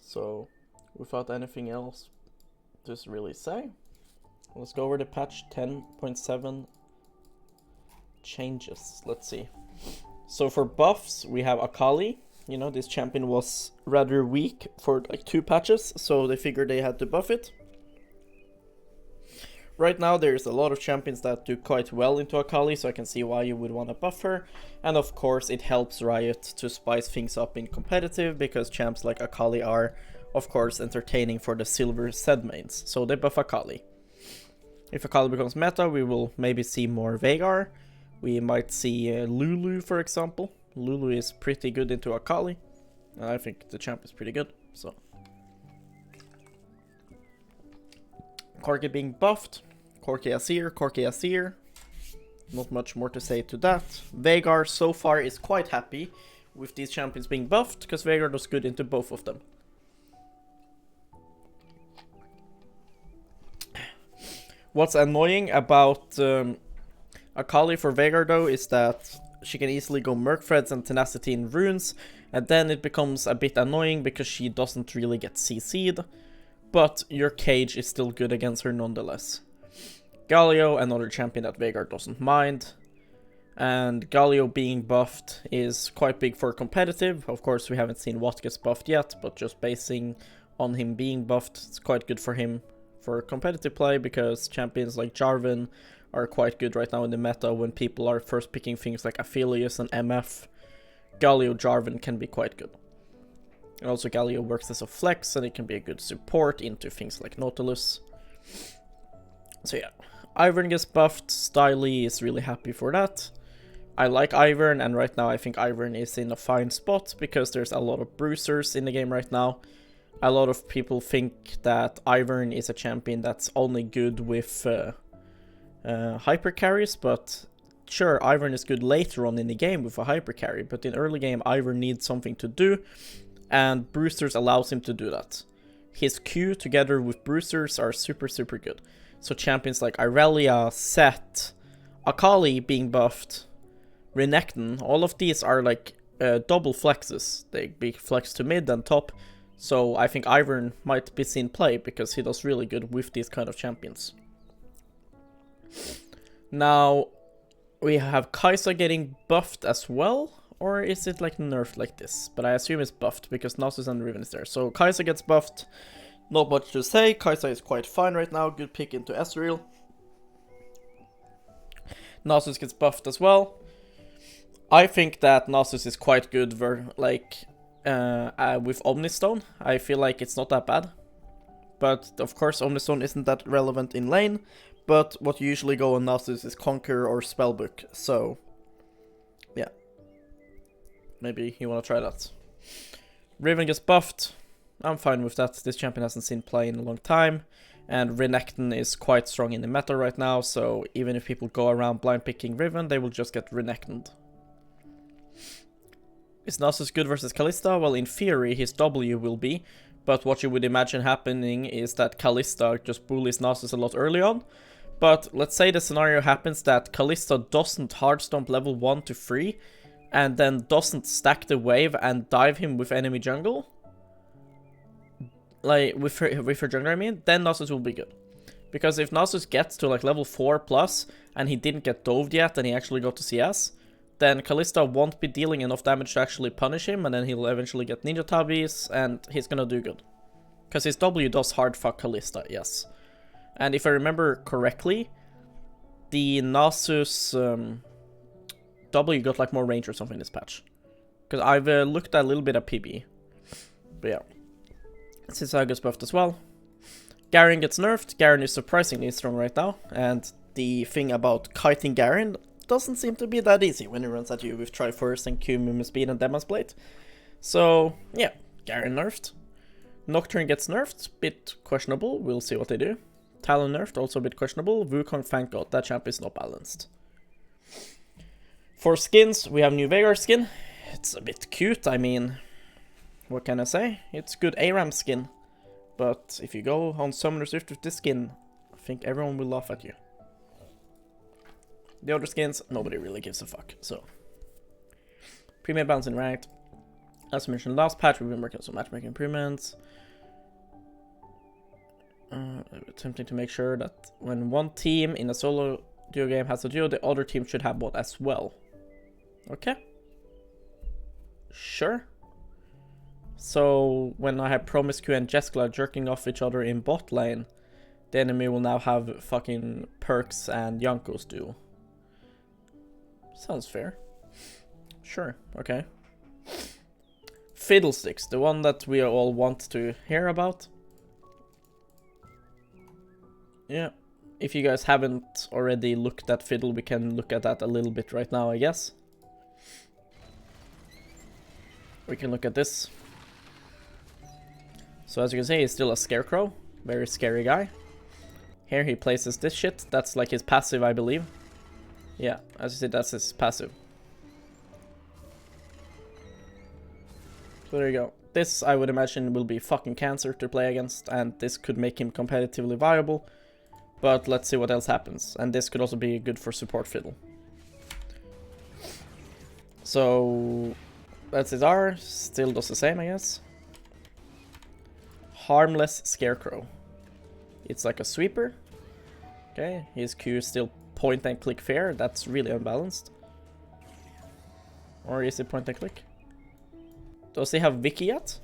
So, without anything else to really say, let's go over the patch 10.7 changes. Let's see. So for buffs, we have Akali. You know, this champion was rather weak for like 2 patches, so they figured they had to buff it. Right now, there's a lot of champions that do quite well into Akali, so I can see why you would want to buff her. And of course, it helps Riot to spice things up in competitive, because champs like Akali are, of course, entertaining for the silver Zed mains. So they buff Akali. If Akali becomes meta, we will maybe see more Veigar. We might see Lulu, for example. Lulu is pretty good into Akali. And I think the champ is pretty good, so. Corki being buffed. Corki Asir. Not much more to say to that. Veigar so far is quite happy with these champions being buffed, because Veigar does good into both of them. What's annoying about Akali for Veigar though is that she can easily go Merc Threads and Tenacity in runes, and then it becomes a bit annoying because she doesn't really get CC'd, but your cage is still good against her nonetheless. Galio, another champion that Veigar doesn't mind, and Galio being buffed is quite big for competitive. Of course, we haven't seen what gets buffed yet, but just basing on him being buffed, it's quite good for him for competitive play, because champions like Jarvan are quite good right now in the meta when people are first picking things like Aphelios and MF. Galio Jarvan can be quite good. And also Galio works as a flex, and it can be a good support into things like Nautilus. So yeah, Ivern gets buffed. Styly is really happy for that. I like Ivern, and right now I think Ivern is in a fine spot because there's a lot of bruisers in the game right now. A lot of people think that Ivern is a champion that's only good with hyper carries, but sure, Ivern is good later on in the game with a hyper carry, but in early game Ivern needs something to do, and Bruisers allows him to do that. His Q together with Bruisers are super good. So champions like Irelia, Set, Akali being buffed, Renekton, all of these are like double flexes. They be flex to mid and top. So I think Ivern might be seen play because he does really good with these kind of champions. Now, we have Kai'Sa getting buffed as well, or is it like nerfed like this? But I assume it's buffed because Nasus and Riven is there. So Kai'Sa gets buffed, not much to say. Kai'Sa is quite fine right now, good pick into Ezreal. Nasus gets buffed as well. I think that Nasus is quite good with Omnistone. I feel like it's not that bad. But of course Omnistone isn't that relevant in lane. But what you usually go on Nasus is Conquer or Spellbook. So yeah, maybe you want to try that. Riven gets buffed. I'm fine with that. This champion hasn't seen play in a long time. And Renekton is quite strong in the meta right now. So even if people go around blind picking Riven, they will just get Renektoned. Is Nasus good versus Kalista? Well, in theory, his W will be. But what you would imagine happening is that Kalista just bullies Nasus a lot early on. But let's say the scenario happens that Kalista doesn't hardstomp level 1 to 3. And then doesn't stack the wave and dive him with enemy jungle. Like, with her jungler I mean. Then Nasus will be good. Because if Nasus gets to like level 4 plus. And he didn't get doved yet and he actually got to CS. Then Kalista won't be dealing enough damage to actually punish him, and then he'll eventually get Ninja Tabis, and he's gonna do good. Because his W does hard fuck Kalista, yes. And if I remember correctly, the Nasus W got like more range or something in this patch. Because I've looked a little bit at PB. But yeah. Sisa gets buffed as well. Garen gets nerfed. Garen is surprisingly strong right now, and the thing about kiting Garen doesn't seem to be that easy when he runs at you with Triforce and Q, Mimic Speed and Demon's Blade. So, yeah, Garen nerfed. Nocturne gets nerfed, bit questionable, we'll see what they do. Talon nerfed, also a bit questionable. Wukong, thank god, that champ is not balanced. For skins, we have new Veigar skin. It's a bit cute, I mean, what can I say? It's good ARAM skin. But if you go on Summoner's Rift with this skin, I think everyone will laugh at you. The other skins, nobody really gives a fuck, so. Premier balance in ranked. As mentioned last patch, we've been working on some matchmaking improvements. Attempting to make sure that when one team in a solo duo game has a duo, the other team should have one as well. Okay. Sure. So when I have Promiscu and Jeskla jerking off each other in bot lane, the enemy will now have fucking Perks and Yanko's duo. Sounds fair. Sure, okay. Fiddlesticks, the one that we all want to hear about. Yeah, if you guys haven't already looked at Fiddle, we can look at that a little bit right now, I guess. We can look at this. So as you can see, he's still a scarecrow. Very scary guy. Here he places this shit. That's like his passive, I believe. Yeah, as you see, that's his passive. So there you go. This, I would imagine, will be fucking cancer to play against, and this could make him competitively viable. But let's see what else happens. And this could also be good for support Fiddle. So that's his R. Still does the same, I guess. Harmless Scarecrow. It's like a sweeper. Okay, his Q is still point and click fair. That's really unbalanced. Or is it point and click? Does he have Vicky yet?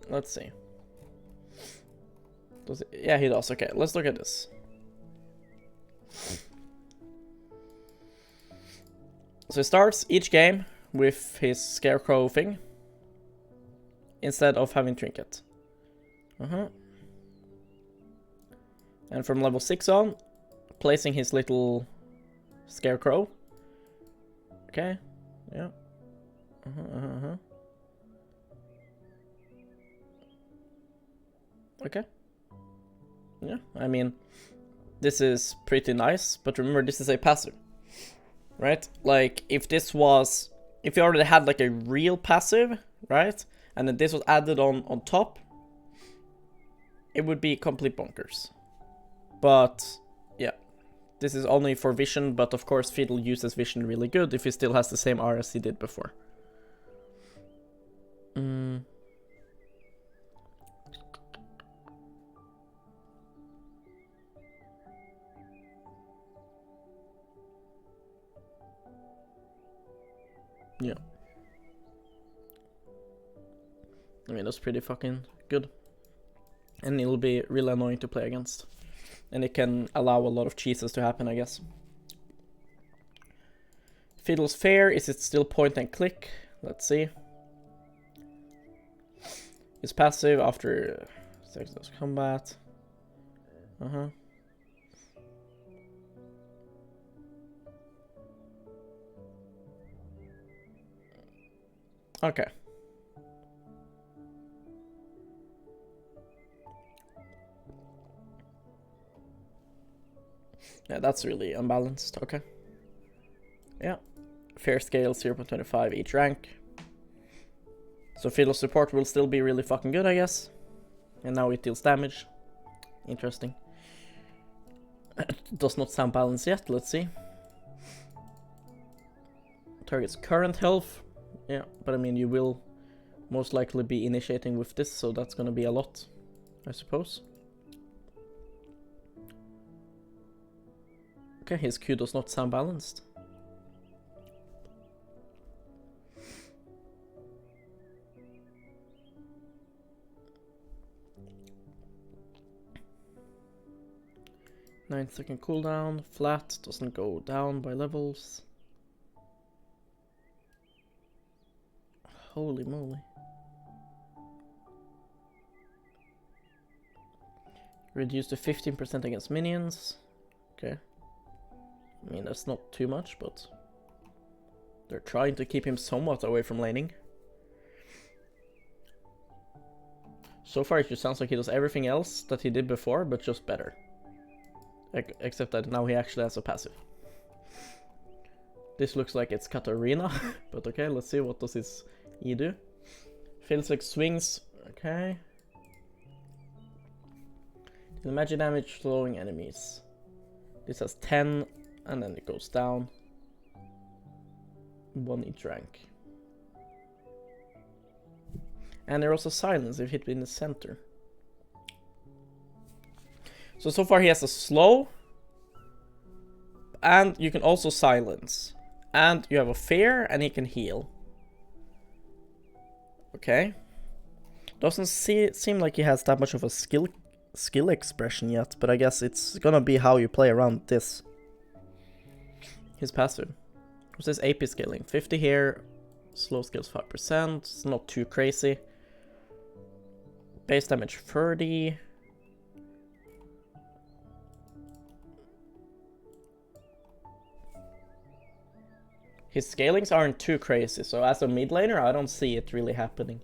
Let's see. Does it? Yeah, he does. Okay, let's look at this. So he starts each game with his Scarecrow thing instead of having Trinket. And from level 6 on, placing his little Scarecrow. Okay, yeah. Okay. Yeah, I mean, this is pretty nice, but remember, this is a passive, right? Like, if this was, if you already had like a real passive, right? And then this was added on top, it would be complete bonkers. But, yeah, this is only for vision, but of course Fiddle uses vision really good if he still has the same R as he did before. Yeah. I mean, that's pretty fucking good. And it'll be really annoying to play against. And it can allow a lot of cheeses to happen, I guess. Fiddle's fair, is it still point and click? Let's see. It's passive after Sexless combat. Okay. Yeah, that's really unbalanced. Okay. Yeah. Fair scale 0.25 each rank. So Fiddle support will still be really fucking good, I guess. And now it deals damage. Interesting. Does not sound balanced yet. Let's see. Target's current health. Yeah, but I mean, you will most likely be initiating with this, so that's gonna be a lot, I suppose. Okay, his Q does not sound balanced. Nine-second cooldown, flat, doesn't go down by levels. Holy moly. Reduced to 15% against minions. Okay. I mean, that's not too much, but they're trying to keep him somewhat away from laning. So far, it just sounds like he does everything else that he did before, but just better. Except that now he actually has a passive. This looks like it's Katarina, but okay, let's see what does his E do. Feels like swings, okay. The magic damage slowing enemies. This has 10, and then it goes down. 1 each rank. And they're also silence if hit in the center. So far he has a slow. And you can also silence. And you have a fear and he can heal. Okay. Doesn't seem like he has that much of a skill expression yet, but I guess it's gonna be how you play around this. His passive. What's his AP scaling? 50 here. Slow skills 5%. It's not too crazy. Base damage 30. His scalings aren't too crazy, so as a mid laner, I don't see it really happening.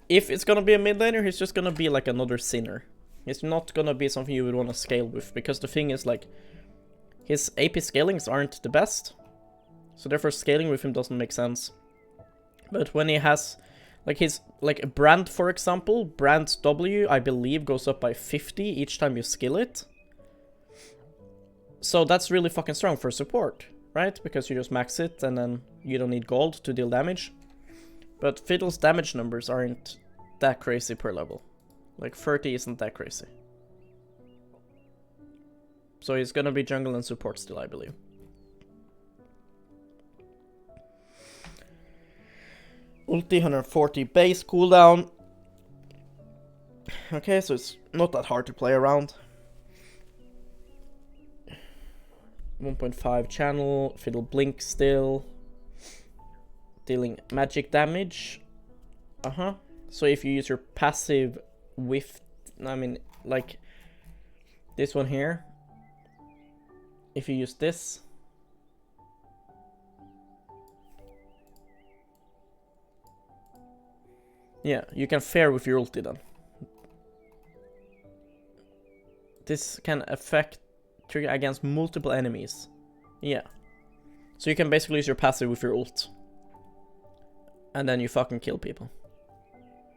If it's gonna be a mid laner, he's just gonna be like another Sinner. He's not gonna be something you would want to scale with, because the thing is, like, his AP scalings aren't the best, so therefore scaling with him doesn't make sense. But when he has, like, his, like, a Brand, for example, Brand W, I believe, goes up by 50 each time you skill it. So that's really fucking strong for support, right? Because you just max it, and then you don't need gold to deal damage. But Fiddle's damage numbers aren't that crazy per level. Like, 30 isn't that crazy. So he's gonna be jungle and support still, I believe. Ulti, 140 base cooldown. Okay, so it's not that hard to play around. 1.5 channel, Fiddle blink still. Dealing magic damage. So if you use your passive with, I mean, like this one here. If you use this. Yeah, you can fare with your ulti then. This can affect trigger against multiple enemies. Yeah. So you can basically use your passive with your ult. And then you fucking kill people.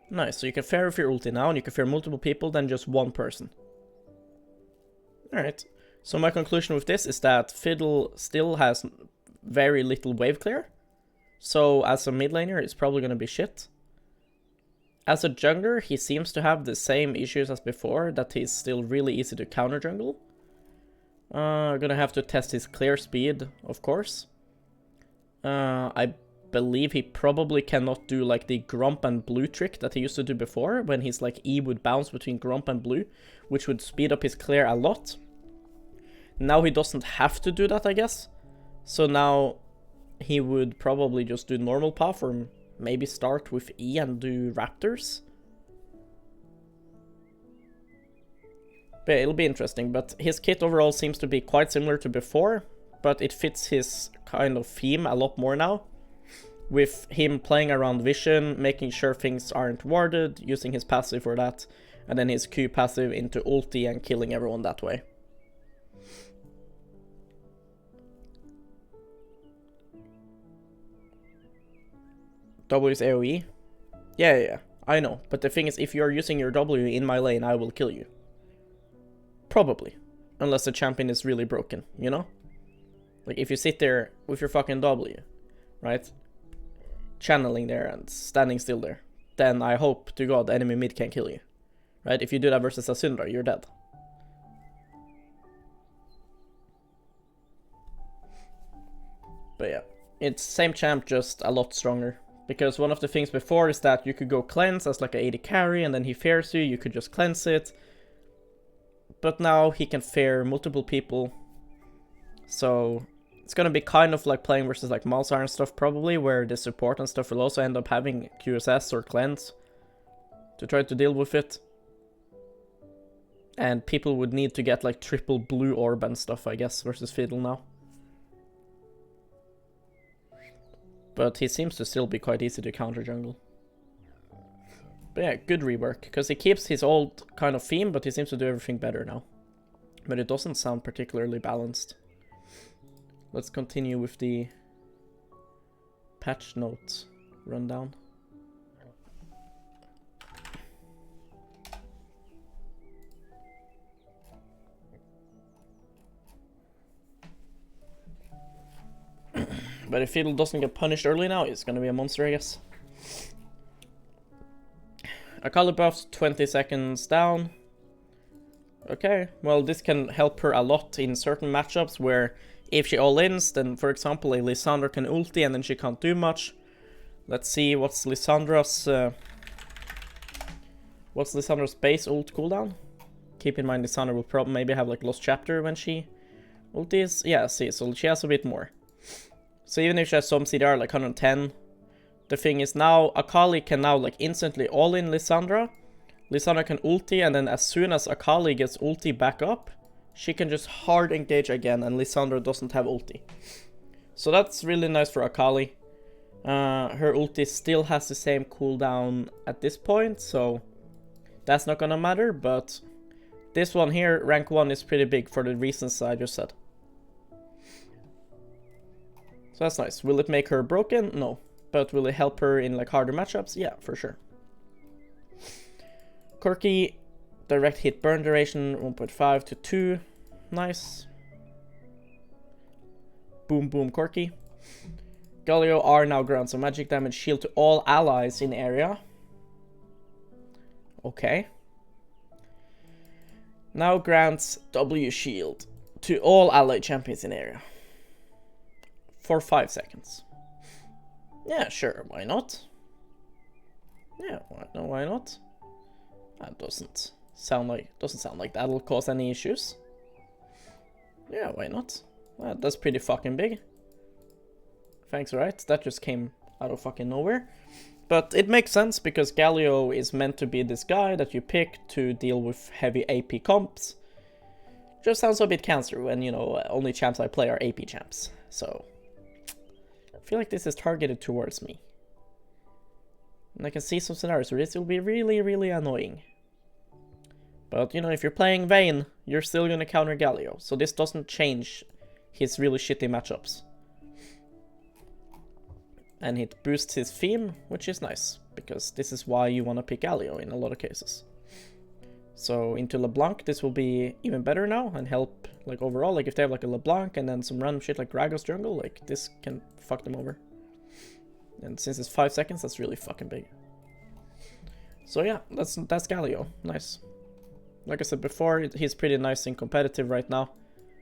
Nice, so you can fare with your ulti now, and you can fare multiple people than just one person. Alright, so my conclusion with this is that Fiddle still has very little wave clear. So as a mid laner, it's probably going to be shit. As a jungler, he seems to have the same issues as before, that he's still really easy to counter jungle. Gonna have to test his clear speed, of course. I believe he probably cannot do like the Grump and Blue trick that he used to do before, when his like E would bounce between Grump and Blue, which would speed up his clear a lot. Now he doesn't have to do that, I guess. So now he would probably just do normal path, or maybe start with E and do Raptors. But it'll be interesting, but his kit overall seems to be quite similar to before, but it fits his kind of theme a lot more now. With him playing around vision, making sure things aren't warded, using his passive for that, and then his Q passive into ulti and killing everyone that way. W's AoE? Yeah, I know, but the thing is, if you're using your W in my lane, I will kill you. Probably. Unless the champion is really broken, you know? Like, if you sit there with your fucking W, right? Channeling there and standing still there, then I hope to God the enemy mid can kill you. Right? If you do that versus a Syndra, you're dead. But yeah, it's same champ, just a lot stronger. Because one of the things before is that you could go cleanse as like a AD carry, and then he fares you could just cleanse it. But now he can fare multiple people. So it's gonna be kind of like playing versus like Malzahar and stuff probably, where the support and stuff will also end up having QSS or cleanse to try to deal with it. And people would need to get like triple blue orb and stuff, I guess, versus Fiddle now. But he seems to still be quite easy to counter jungle. But yeah, good rework, because he keeps his old kind of theme, but he seems to do everything better now. But it doesn't sound particularly balanced. Let's continue with the patch notes rundown. But if Fiddle doesn't get punished early now, he's gonna be a monster, I guess. Akali buffs, 20 seconds down. Okay, well this can help her a lot in certain matchups where if she all-ins, then for example a Lissandra can ulti and then she can't do much. Let's see what's Lissandra's base ult cooldown. Keep in mind Lissandra will probably maybe have like Lost Chapter when she ultis. Yeah, see, so she has a bit more. So even if she has some CDR like 110, the thing is now Akali can now like instantly all-in Lissandra. Lissandra can ulti, and then as soon as Akali gets ulti back up, she can just hard engage again, and Lissandra doesn't have ulti. So that's really nice for Akali. Her ulti still has the same cooldown at this point, so that's not gonna matter, but this one here, rank 1, is pretty big for the reasons I just said. So that's nice. Will it make her broken? No. But will it help her in like harder matchups? Yeah, for sure. Corki, direct hit burn duration 1.5 to 2. Nice. Boom boom Corki. Galio R now grants some magic damage shield to all allies in area. Okay. Now grants W shield to all allied champions in area. For 5 seconds. Yeah, sure, why not? Yeah, why not? That doesn't sound like that'll cause any issues. Yeah, why not? That's pretty fucking big. Thanks, right? That just came out of fucking nowhere. But it makes sense because Galio is meant to be this guy that you pick to deal with heavy AP comps. Just sounds a bit cancer when, you know, only champs I play are AP champs. So I feel like this is targeted towards me. And I can see some scenarios where this will be really, really annoying. But, you know, if you're playing Vayne, you're still gonna counter Galio. So this doesn't change his really shitty matchups. And it boosts his theme, which is nice. Because this is why you want to pick Galio in a lot of cases. So into LeBlanc, this will be even better now and help, like, overall. Like, if they have, like, a LeBlanc and then some random shit like Gragas jungle, like, this can fuck them over. And since it's 5 seconds, that's really fucking big. So yeah, that's Galio. Nice. Like I said before, he's pretty nice and competitive right now.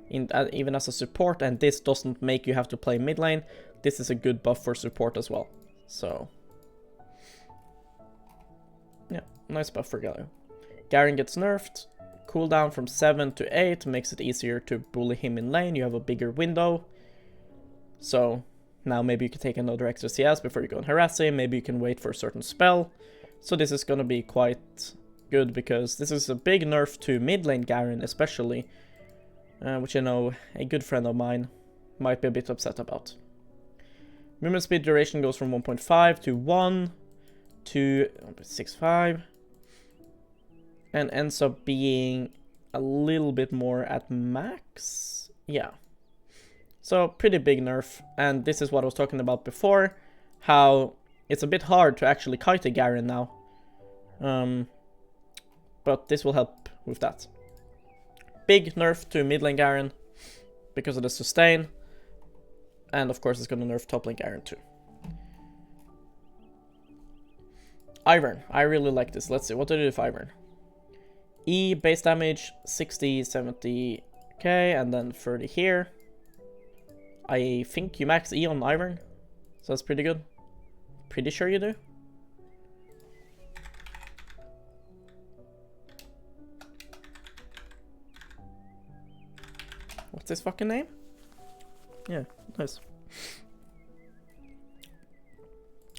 Even as a support, and this doesn't make you have to play mid lane. This is a good buff for support as well. So yeah, nice buff for Galio. Garen gets nerfed. Cooldown from 7 to 8 makes it easier to bully him in lane. You have a bigger window. So now maybe you can take another extra CS before you go and harass him. Maybe you can wait for a certain spell. So this is gonna be quite good because this is a big nerf to mid lane Garen especially. Which I know a good friend of mine might be a bit upset about. Movement speed duration goes from 1.5 to 1 to 1.65 and ends up being a little bit more at max. Yeah. So pretty big nerf, and this is what I was talking about before, how it's a bit hard to actually kite a Garen now. But this will help with that. Big nerf to mid lane Garen because of the sustain, and of course it's gonna nerf top lane Garen too. Ivern, I really like this. Let's see, what do I do with Ivern? E base damage 60, 70k, and then 30 here. I think you max E on Ivern, so that's pretty good. Pretty sure you do. What's his fucking name? Yeah, nice.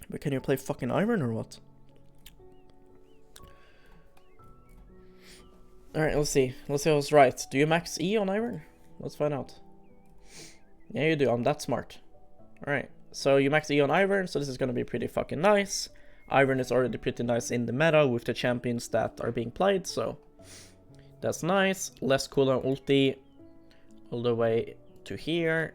But can you play fucking Ivern or what? Alright, let's see. Let's see if I was right. Do you max E on Ivern? Let's find out. Yeah, you do. I'm that smart. Alright, so you max E on Ivern, so this is gonna be pretty fucking nice. Ivern is already pretty nice in the meta with the champions that are being played, so that's nice. Less cooldown ulti all the way to here.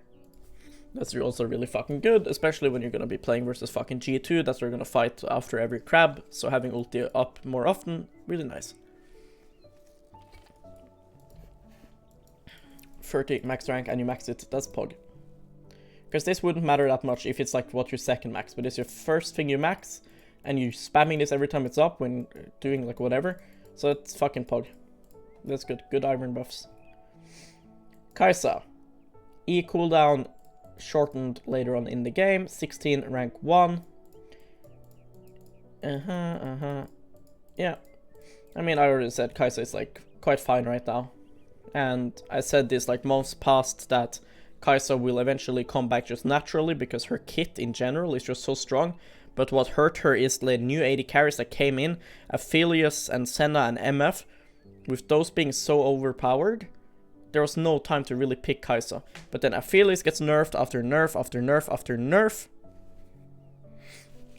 That's also really fucking good, especially when you're gonna be playing versus fucking G2. That's where you're gonna fight after every crab, so having ulti up more often, really nice. 30 max rank and you max it, that's Pog. Because this wouldn't matter that much if it's like what your second max, but it's your first thing you max, and you spamming this every time it's up when doing like whatever. So it's fucking pog. That's good. Good iron buffs. Kai'Sa. E cooldown shortened later on in the game. 16 rank 1. Yeah. I mean, I already said Kai'Sa is like quite fine right now. And I said this like months past that Kai'Sa will eventually come back just naturally because her kit in general is just so strong. But what hurt her is the new AD carries that came in, Aphelios and Senna and MF. With those being so overpowered, there was no time to really pick Kai'Sa. But then Aphelios gets nerfed after nerf after nerf after nerf.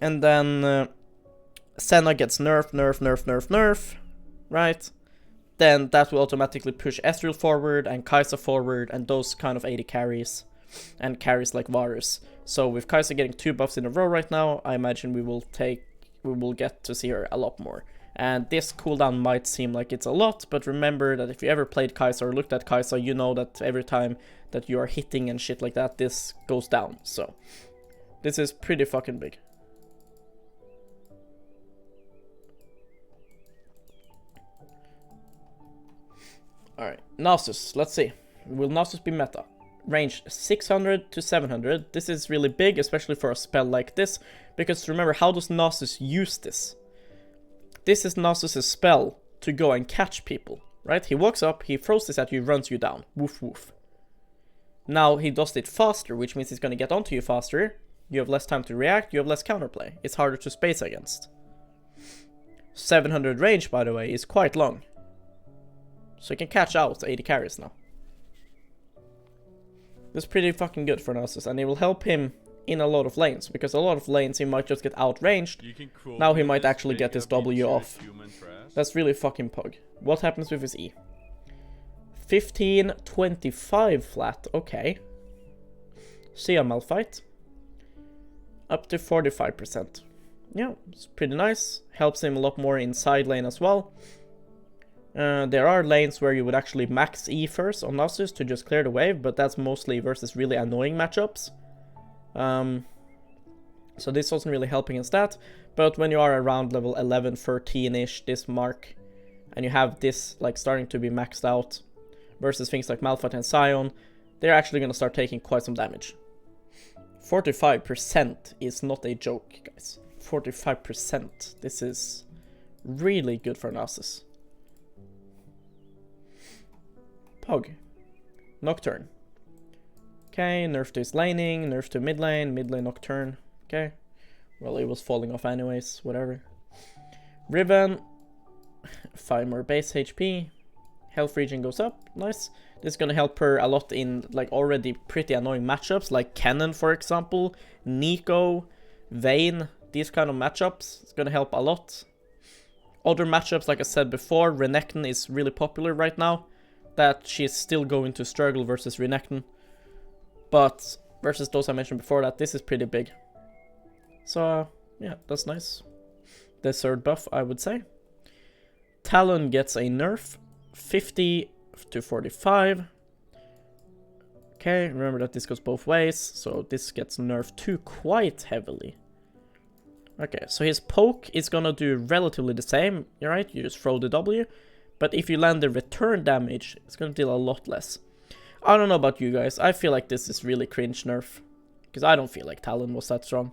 And then Senna gets nerf, right? Then that will automatically push Ezreal forward and Kai'Sa forward and those kind of AD carries. And carries like Varus. So with Kai'Sa getting 2 buffs in a row right now, I imagine we will get to see her a lot more. And this cooldown might seem like it's a lot, but remember that if you ever played Kai'Sa or looked at Kai'Sa, you know that every time that you are hitting and shit like that, this goes down. So this is pretty fucking big. Alright, Nasus, let's see. Will Nasus be meta? Range 600 to 700. This is really big, especially for a spell like this, because remember, how does Nasus use this? This is Nasus' spell to go and catch people, right? He walks up, he throws this at you, runs you down. Woof woof. Now he does it faster, which means he's going to get onto you faster. You have less time to react, you have less counterplay. It's harder to space against. 700 range, by the way, is quite long. So he can catch out 80 carries now. That's pretty fucking good for Nasus, and it will help him in a lot of lanes, because a lot of lanes he might just get outranged. Now he might actually get his W off. That's really fucking pug. What happens with his E? 1525 flat, okay. See a Malphite. Up to 45%. Yeah, it's pretty nice. Helps him a lot more in side lane as well. There are lanes where you would actually max E first on Nasus to just clear the wave, but that's mostly versus really annoying matchups. So this wasn't really helping against that, but when you are around level 11, 13-ish, this mark, and you have this like starting to be maxed out versus things like Malphite and Sion, they're actually going to start taking quite some damage. 45% is not a joke, guys. 45%. This is really good for Nasus. Pog. Nocturne. Okay, nerf to his laning, nerf to mid lane Nocturne. Okay. Well, it was falling off anyways, whatever. Riven. 5 more base HP. Health regen goes up, nice. This is gonna help her a lot in like already pretty annoying matchups, like Cannon for example, Nico, Vayne, these kind of matchups. It's gonna help a lot. Other matchups, like I said before, Renekton is really popular right now. That she's still going to struggle versus Renekton. But versus those I mentioned before that, this is pretty big. So, yeah, that's nice. The third buff, I would say. Talon gets a nerf. 50 to 45. Okay, remember that this goes both ways. So this gets nerfed too quite heavily. Okay, so his poke is gonna do relatively the same. You're right, you just throw the W. But if you land the return damage, it's gonna deal a lot less. I don't know about you guys. I feel like this is really cringe nerf. Because I don't feel like Talon was that strong.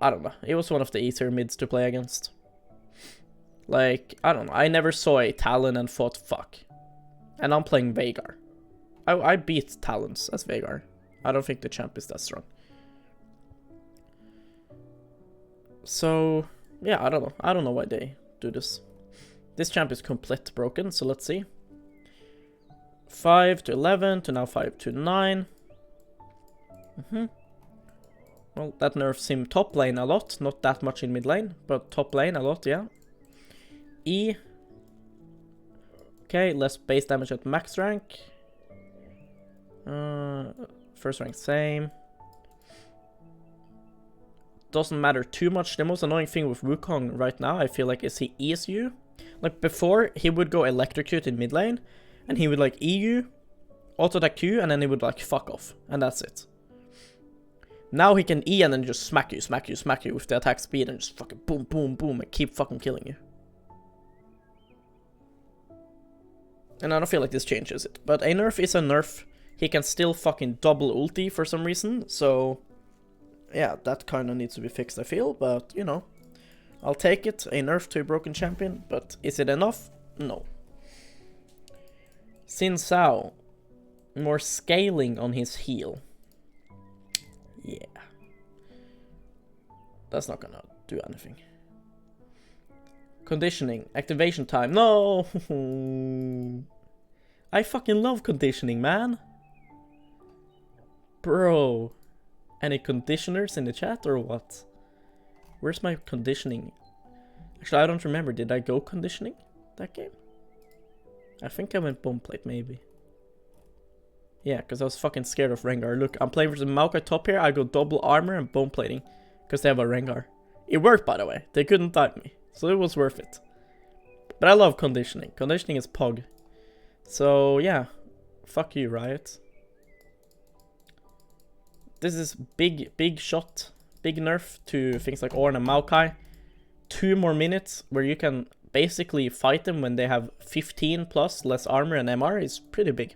I don't know. It was one of the easier mids to play against. Like, I don't know. I never saw a Talon and thought, fuck. And I'm playing Veigar. I beat Talons as Veigar. I don't think the champ is that strong. So, yeah, I don't know. I don't know why they do this. This champ is complete broken, so let's see. 5 to 11 to now 5 to 9. Well, that nerfs him top lane a lot. Not that much in mid lane, but top lane a lot, yeah. E. Okay, less base damage at max rank. First rank same. Doesn't matter too much. The most annoying thing with Wukong right now, I feel like, is he E's you. Like before, he would go electrocute in mid lane, and he would like E you, auto attack Q, and then he would like fuck off, and that's it. Now he can E and then just smack you with the attack speed and just fucking boom, boom, boom and keep fucking killing you. And I don't feel like this changes it. But a nerf is a nerf. He can still fucking double ulti for some reason. So, yeah, that kind of needs to be fixed, I feel. But, you know, I'll take it. A nerf to a broken champion. But is it enough? No. Xin Zhao. More scaling on his heal. Yeah. That's not gonna do anything. Conditioning. Activation time. No! I fucking love conditioning, man. Bro. Any conditioners in the chat or what? Where's my conditioning? Actually, I don't remember. Did I go conditioning that game? I think I went bomb plate, maybe. Yeah, because I was fucking scared of Rengar. Look, I'm playing versus Maokai top here. I go double armor and bomb plating because they have a Rengar. It worked, by the way. They couldn't dive me. So it was worth it. But I love conditioning. Conditioning is pog. So, yeah. Fuck you, Riot. This is big shot. Big nerf to things like Ornn and Maokai. 2 more minutes where you can basically fight them when they have 15 plus less armor and MR is pretty big.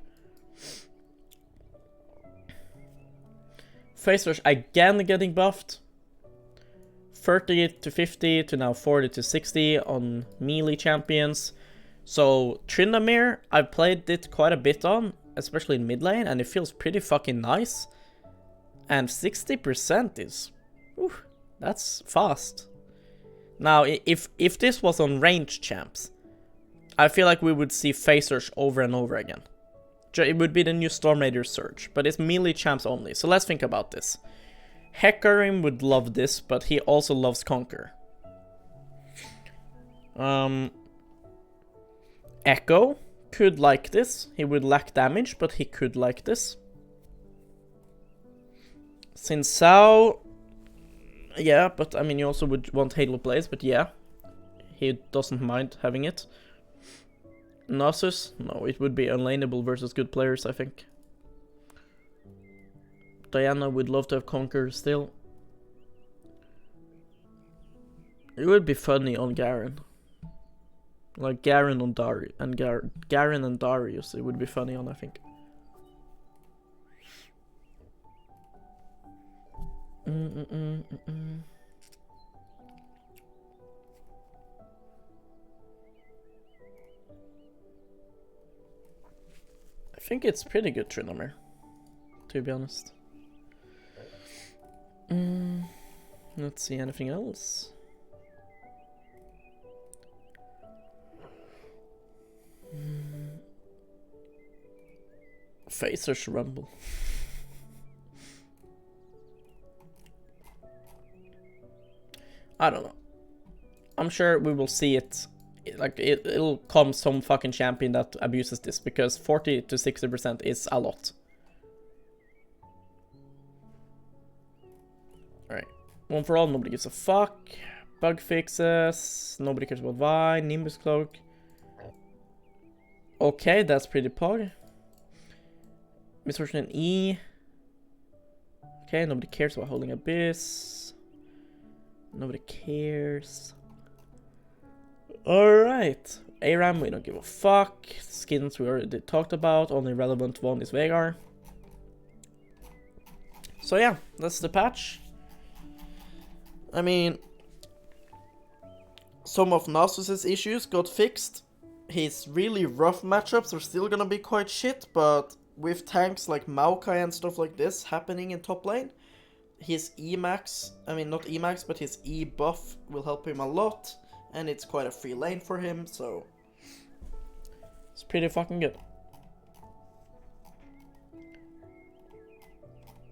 Face Rush again getting buffed. 30 to 50 to now 40 to 60 on melee champions. So Tryndamere, I've played it quite a bit on, especially in mid lane, and it feels pretty fucking nice. And 60% is, that's fast. Now, if this was on ranged champs, I feel like we would see Face Rush over and over again. It would be the new Storm Raider Surge, but it's melee champs only. So let's think about this. Hecarim would love this, but he also loves Conquer. Echo could like this. He would lack damage, but he could like this. Xin Zhao, yeah, but I mean, you also would want Halo Blaze, but yeah, he doesn't mind having it. Nasus, no, it would be unlaneable versus good players, I think. Diana would love to have Conquer still. It would be funny on Garen. Like Garen on Darius, and Garen and Darius, it would be funny on, I think. I think it's pretty good Tryndamere, to be honest. Let's see, anything else? Face Rush Rumble. I don't know. I'm sure we will see it. Like, it'll come some fucking champion that abuses this, because 40 to 60% is a lot. Alright. One for all, nobody gives a fuck. Bug fixes. Nobody cares about Vi. Nimbus Cloak. Okay, that's pretty pog. Misfortune E. Okay, nobody cares about Holding Abyss. Nobody cares. Alright. ARAM, we don't give a fuck. Skins we already talked about. Only relevant one is Veigar. So yeah, that's the patch. I mean, some of Nasus's issues got fixed. His really rough matchups are still gonna be quite shit, but with tanks like Maokai and stuff like this happening in top lane, his E-max, I mean not E-max, but his E-buff will help him a lot, and it's quite a free lane for him, so it's pretty fucking good.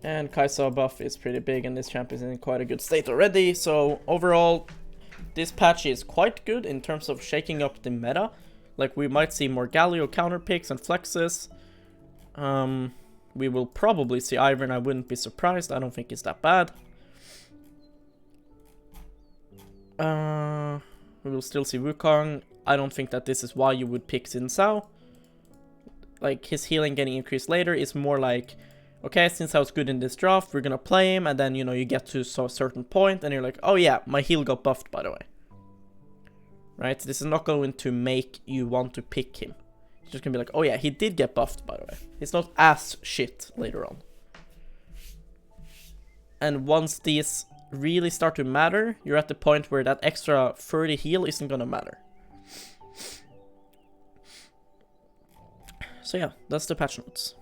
And Kai'Sa buff is pretty big, and this champ is in quite a good state already, so overall, this patch is quite good in terms of shaking up the meta. Like, we might see more Galio counter picks and flexes. We will probably see Ivern, I wouldn't be surprised, I don't think it's that bad. We will still see Wukong. I don't think that this is why you would pick Xin Zhao. Like, his healing getting increased later is more like, okay, since I was good in this draft, we're gonna play him, and then, you know, you get to a certain point, and you're like, oh yeah, my heal got buffed, by the way. Right? This is not going to make you want to pick him. It's just gonna be like, oh yeah, he did get buffed, by the way. He's not as shit later on. And once these really start to matter, you're at the point where that extra 30 heal isn't gonna matter. So yeah, that's the patch notes.